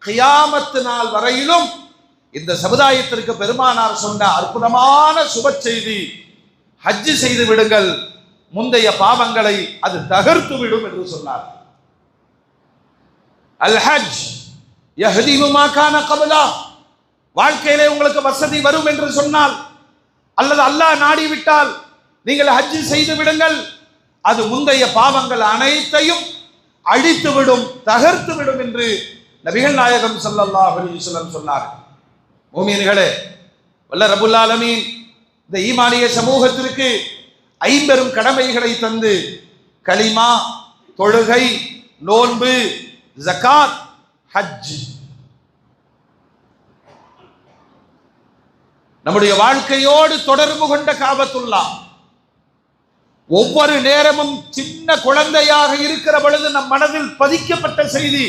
கியாமத்து நாள் வரையிலும் இந்த சமுதாயத்திற்கு பெருமானார் சொன்ன அற்புதமான சுப செய்தி, ஹஜ் செய்து விடுங்கள், முந்தைய பாவங்களை அது தகர்த்து விடும் என்று சொன்னார். அல் ஹஜ் யஹ்திமு மா கான கப்லா, வாழ்க்கையிலே உங்களுக்கு வசதி வரும் என்று சொன்னால் அல்லது அல்லாஹ் நாடிவிட்டால் நீங்கள் ஹஜ் செய்து விடுங்கள், அது முந்தைய பாவங்கள் அனைத்தையும் அழித்து விடும், தகர்த்து விடும் என்று நபிகள் நாயகம் ஸல்லல்லாஹு அலைஹி வஸல்லம் சொன்னார். மூமின்களே, வல்ல ரப்புல் ஆலமீன் இந்த ஈமானிய சமூகத்திற்கு ஐம்பெரும் கடமைகளை தந்து கலிமா, தொழுகை, நோன்பு, ஜகாத், ஹஜ், நம்முடைய வாழ்க்கையோடு தொடர்பு கொண்ட காபத்துல்லா, ஒவ்வொரு நேரமும் சின்ன குழந்தையாக இருக்கிற பொழுது நம் மனதில் பதிக்கப்பட்ட செய்தி,